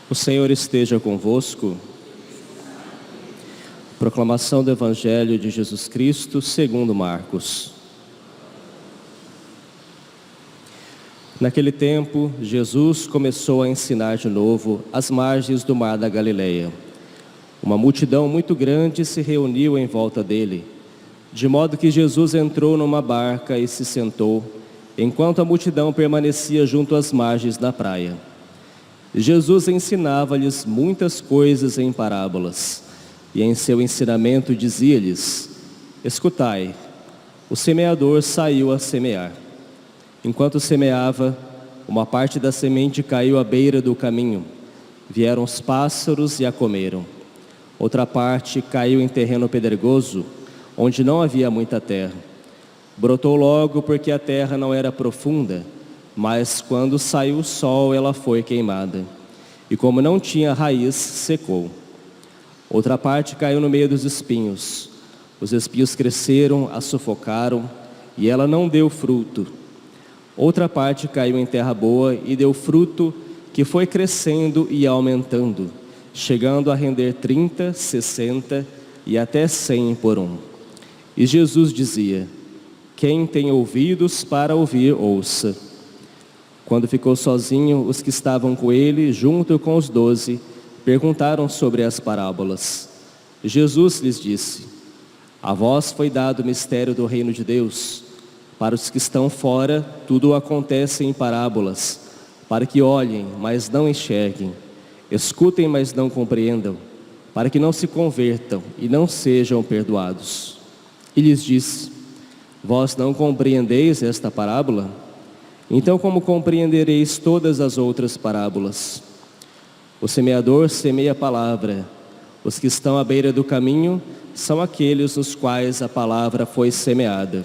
O Senhor esteja convosco. Proclamação do Evangelho de Jesus Cristo segundo Marcos. Naquele tempo, Jesus começou a ensinar de novo às margens do mar da Galileia. Uma multidão muito grande se reuniu em volta dele, de modo que Jesus entrou numa barca e se sentou, enquanto a multidão permanecia junto às margens da praia. Jesus ensinava-lhes muitas coisas em parábolas, e em seu ensinamento dizia-lhes: escutai, o semeador saiu a semear. Enquanto semeava, uma parte da semente caiu à beira do caminho. Vieram os pássaros e a comeram. Outra parte caiu em terreno pedregoso, onde não havia muita terra. Brotou logo porque a terra não era profunda, mas quando saiu o sol, ela foi queimada, e como não tinha raiz, secou. Outra parte caiu no meio dos espinhos. Os espinhos cresceram, a sufocaram, e ela não deu fruto. Outra parte caiu em terra boa e deu fruto, que foi crescendo e aumentando, chegando a render 30, 60 e até 100 por um. E Jesus dizia: quem tem ouvidos para ouvir, ouça. Quando ficou sozinho, os que estavam com ele, junto com os 12, perguntaram sobre as parábolas. Jesus lhes disse: a vós foi dado o mistério do reino de Deus. Para os que estão fora, tudo acontece em parábolas, para que olhem, mas não enxerguem, escutem, mas não compreendam, para que não se convertam e não sejam perdoados. E lhes disse: vós não compreendeis esta parábola? Então como compreendereis todas as outras parábolas? O semeador semeia a palavra. Os que estão à beira do caminho são aqueles nos quais a palavra foi semeada.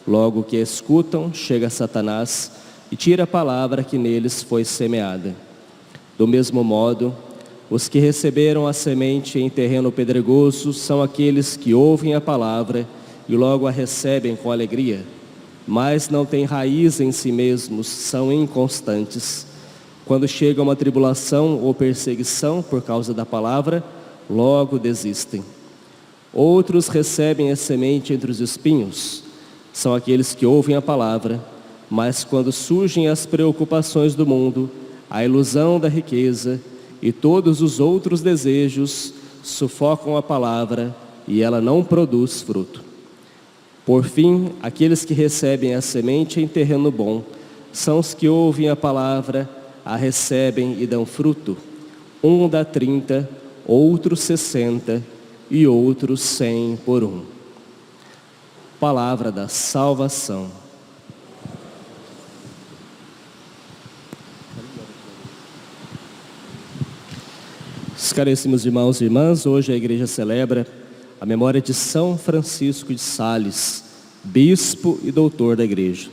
Logo que a escutam, chega Satanás e tira a palavra que neles foi semeada. Do mesmo modo, os que receberam a semente em terreno pedregoso são aqueles que ouvem a palavra e logo a recebem com alegria, mas não têm raiz em si mesmos, são inconstantes. Quando chega uma tribulação ou perseguição por causa da palavra, logo desistem. Outros recebem a semente entre os espinhos, são aqueles que ouvem a palavra, mas quando surgem as preocupações do mundo, a ilusão da riqueza e todos os outros desejos sufocam a palavra e ela não produz fruto. Por fim, aqueles que recebem a semente em terreno bom são os que ouvem a palavra, a recebem e dão fruto. Um dá 30, outro 60 e outro 100 por um. Palavra da salvação. Caríssimos irmãos e irmãs, hoje a igreja celebra a memória de São Francisco de Sales, bispo e doutor da igreja.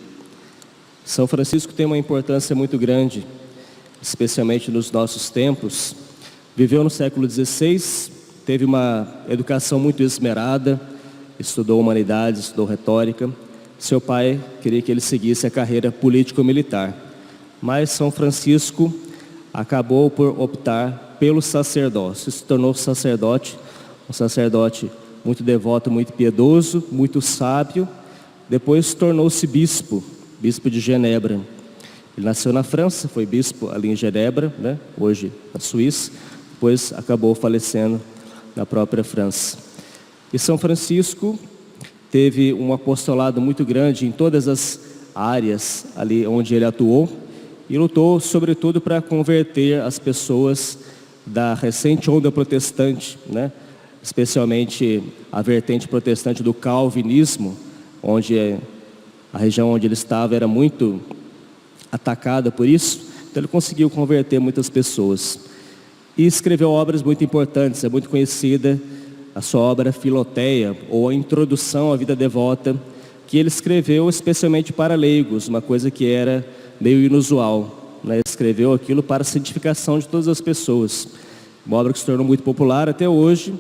São Francisco tem uma importância muito grande, especialmente nos nossos tempos. Viveu no século XVI, teve uma educação muito esmerada, estudou humanidades, estudou retórica. Seu pai queria que ele seguisse a carreira político-militar, mas São Francisco acabou por optar pelo sacerdócio, se tornou sacerdote, um sacerdote muito devoto, muito piedoso, muito sábio. Depois tornou-se bispo de Genebra. Ele nasceu na França, foi bispo ali em Genebra, né? Hoje na Suíça. Depois acabou falecendo na própria França. E São Francisco teve um apostolado muito grande em todas as áreas ali onde ele atuou e lutou sobretudo para converter as pessoas da recente onda protestante, né? Especialmente a vertente protestante do calvinismo, onde a região onde ele estava era muito atacada por isso. Então ele conseguiu converter muitas pessoas e escreveu obras muito importantes. É muito conhecida a sua obra Filoteia, ou a Introdução à Vida Devota, que ele escreveu especialmente para leigos, uma coisa que era meio inusual, né? escreveu aquilo para a santificação de todas as pessoas. Uma obra que se tornou muito popular até hoje.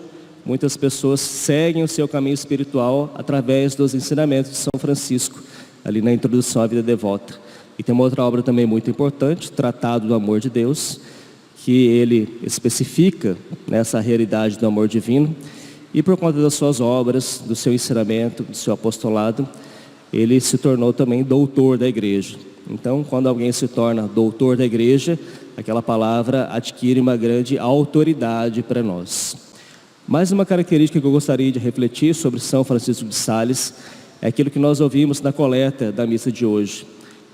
Muitas pessoas seguem o seu caminho espiritual através dos ensinamentos de São Francisco, ali na introdução à vida devota. E tem uma outra obra também muito importante, Tratado do Amor de Deus, que ele especifica nessa realidade do amor divino. E por conta das suas obras, do seu ensinamento, do seu apostolado, ele se tornou também doutor da igreja. Então, quando alguém se torna doutor da igreja, aquela palavra adquire uma grande autoridade para nós. Mais uma característica que eu gostaria de refletir sobre São Francisco de Sales é aquilo que nós ouvimos na coleta da missa de hoje,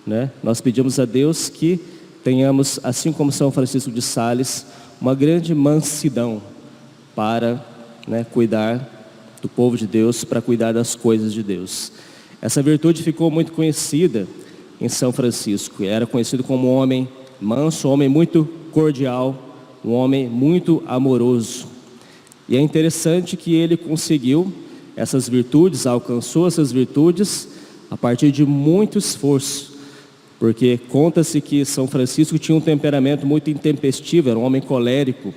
né? Nós pedimos a Deus que tenhamos, assim como São Francisco de Sales, uma grande mansidão para, cuidar do povo de Deus, para cuidar das coisas de Deus. Essa virtude ficou muito conhecida em São Francisco. Era conhecido como um homem manso, um homem muito cordial, um homem muito amoroso. E é interessante que ele conseguiu essas virtudes, alcançou essas virtudes a partir de muito esforço, porque conta-se que São Francisco tinha um temperamento muito intempestivo, era um homem colérico,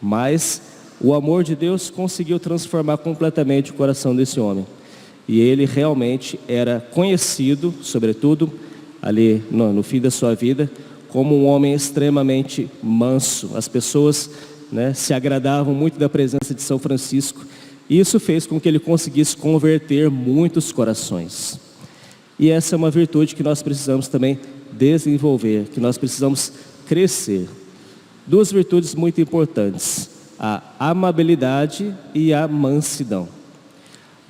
mas o amor de Deus conseguiu transformar completamente o coração desse homem. E ele realmente era conhecido, sobretudo ali no fim da sua vida, como um homem extremamente manso. As pessoas se agradavam muito da presença de São Francisco, e isso fez com que ele conseguisse converter muitos corações. E essa é uma virtude que nós precisamos também desenvolver, que nós precisamos crescer. Duas virtudes muito importantes, a amabilidade e a mansidão.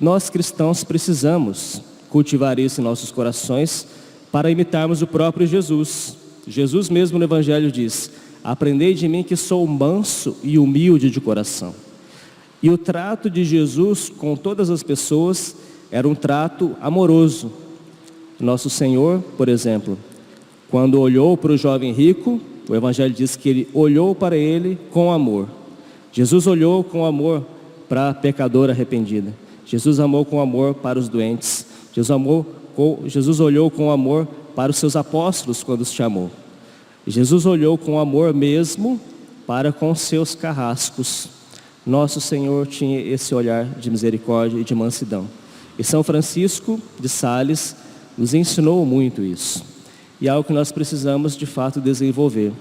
Nós cristãos precisamos cultivar isso em nossos corações para imitarmos o próprio Jesus. Jesus mesmo no Evangelho diz: aprendei de mim que sou manso e humilde de coração. E o trato de Jesus com todas as pessoas era um trato amoroso. Nosso Senhor, por exemplo, quando olhou para o jovem rico, o Evangelho diz que ele olhou para ele com amor. Jesus olhou com amor para a pecadora arrependida. Jesus amou com amor para os doentes. Jesus olhou com amor para os seus apóstolos quando os chamou. Jesus olhou com amor mesmo para com seus carrascos. Nosso Senhor tinha esse olhar de misericórdia e de mansidão. E São Francisco de Sales nos ensinou muito isso. E é algo que nós precisamos de fato desenvolver.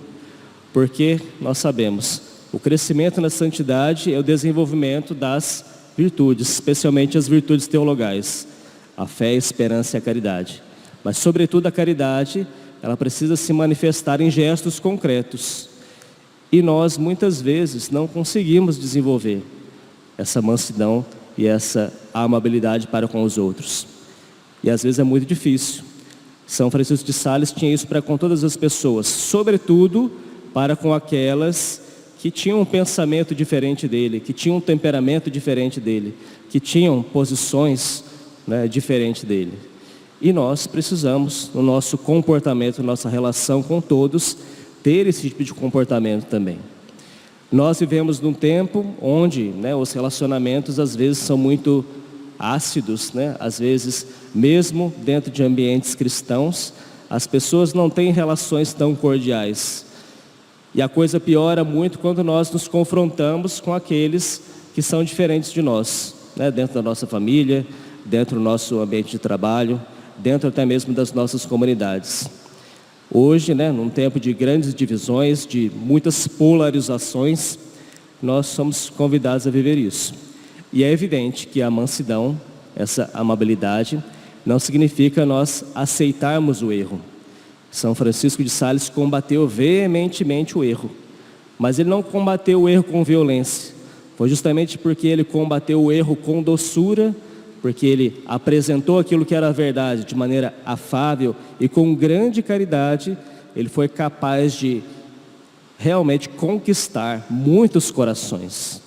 Porque nós sabemos, o crescimento na santidade é o desenvolvimento das virtudes, especialmente as virtudes teologais. A fé, a esperança e a caridade. Mas sobretudo a caridade, ela precisa se manifestar em gestos concretos. E nós, muitas vezes, não conseguimos desenvolver essa mansidão e essa amabilidade para com os outros. E às vezes é muito difícil. São Francisco de Sales tinha isso para com todas as pessoas, sobretudo para com aquelas que tinham um pensamento diferente dele, que tinham um temperamento diferente dele, que tinham posições diferentes dele. E nós precisamos, no nosso comportamento, nossa relação com todos, ter esse tipo de comportamento também. Nós vivemos num tempo onde os relacionamentos às vezes são muito ácidos, às vezes mesmo dentro de ambientes cristãos, as pessoas não têm relações tão cordiais. E a coisa piora muito quando nós nos confrontamos com aqueles que são diferentes de nós, dentro da nossa família, dentro do nosso ambiente de trabalho, dentro até mesmo das nossas comunidades. Hoje, num tempo de grandes divisões, de muitas polarizações, nós somos convidados a viver isso. E é evidente que a mansidão, essa amabilidade, não significa nós aceitarmos o erro. São Francisco de Sales combateu veementemente o erro, mas ele não combateu o erro com violência. Foi justamente porque ele combateu o erro com doçura, porque ele apresentou aquilo que era a verdade de maneira afável e com grande caridade, ele foi capaz de realmente conquistar muitos corações.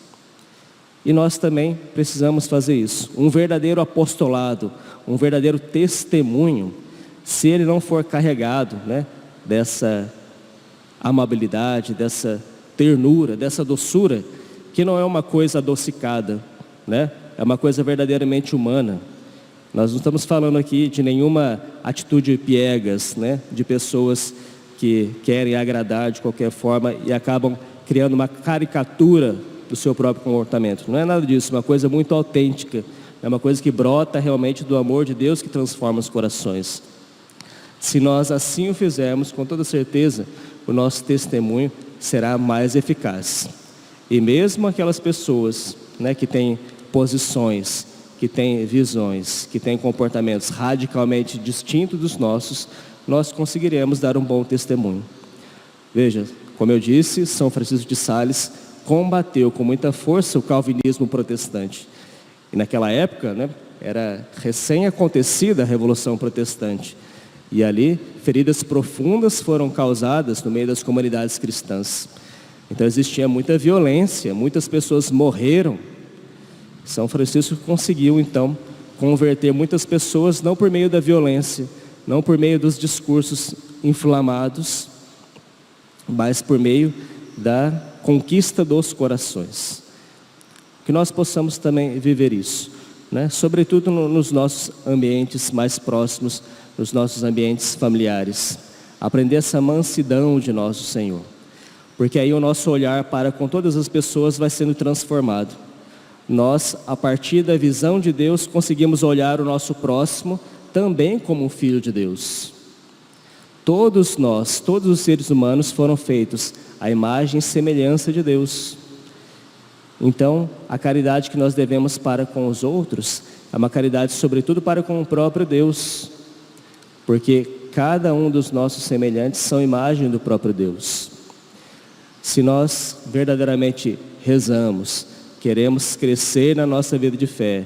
E nós também precisamos fazer isso. Um verdadeiro apostolado, um verdadeiro testemunho, se ele não for carregado dessa amabilidade, dessa ternura, dessa doçura, que não é uma coisa adocicada, é uma coisa verdadeiramente humana. Nós não estamos falando aqui de nenhuma atitude piegas, de pessoas que querem agradar de qualquer forma e acabam criando uma caricatura do seu próprio comportamento. Não é nada disso, é uma coisa muito autêntica, é uma coisa que brota realmente do amor de Deus que transforma os corações. Se nós assim o fizermos, com toda certeza, o nosso testemunho será mais eficaz. E mesmo aquelas pessoas, que têm posições, que têm visões, que têm comportamentos radicalmente distintos dos nossos, nós conseguiremos dar um bom testemunho. Veja, como eu disse, São Francisco de Sales combateu com muita força o calvinismo protestante. E naquela época, era recém-acontecida a Revolução Protestante. E ali, feridas profundas foram causadas no meio das comunidades cristãs. Então existia muita violência, muitas pessoas morreram. São Francisco conseguiu, então, converter muitas pessoas, não por meio da violência, não por meio dos discursos inflamados, mas por meio da conquista dos corações. Que nós possamos também viver isso, sobretudo nos nossos ambientes mais próximos, nos nossos ambientes familiares. Aprender essa mansidão de nosso Senhor. Porque aí o nosso olhar para com todas as pessoas vai sendo transformado. Nós, a partir da visão de Deus, conseguimos olhar o nosso próximo também como um filho de Deus. Todos nós, todos os seres humanos foram feitos à imagem e semelhança de Deus. Então, a caridade que nós devemos para com os outros é uma caridade sobretudo para com o próprio Deus. Porque cada um dos nossos semelhantes são imagem do próprio Deus. Se nós verdadeiramente rezamos, queremos crescer na nossa vida de fé,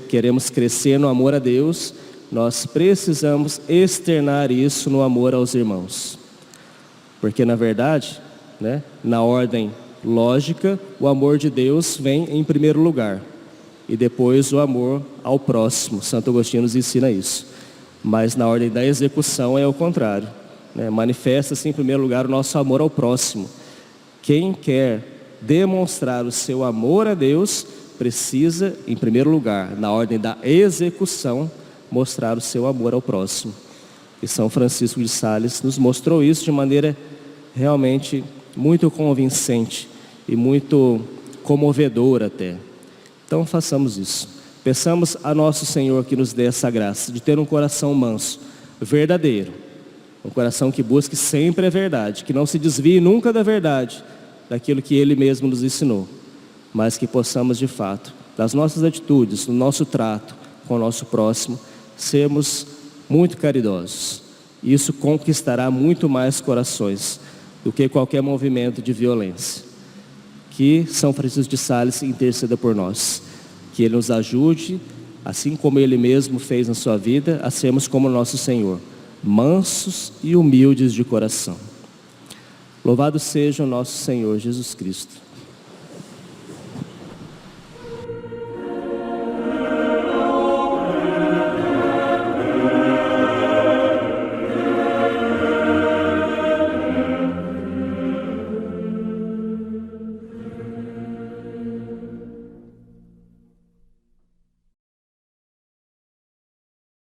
queremos crescer no amor a Deus, nós precisamos externar isso no amor aos irmãos. Porque na verdade, na ordem lógica, o amor de Deus vem em primeiro lugar. E depois o amor ao próximo. Santo Agostinho nos ensina isso. Mas na ordem da execução é o contrário. Manifesta-se em primeiro lugar o nosso amor ao próximo. Quem quer demonstrar o seu amor a Deus, precisa, em primeiro lugar, na ordem da execução, mostrar o seu amor ao próximo. E São Francisco de Sales nos mostrou isso de maneira realmente muito convincente e muito comovedora até. Então façamos isso. Peçamos a nosso Senhor que nos dê essa graça de ter um coração manso, verdadeiro. Um coração que busque sempre a verdade, que não se desvie nunca da verdade, daquilo que Ele mesmo nos ensinou. Mas que possamos de fato, das nossas atitudes, no nosso trato com o nosso próximo, sermos muito caridosos. Isso conquistará muito mais corações do que qualquer movimento de violência. Que São Francisco de Sales interceda por nós. Que Ele nos ajude, assim como Ele mesmo fez na sua vida, a sermos como nosso Senhor, mansos e humildes de coração. Louvado seja o nosso Senhor Jesus Cristo.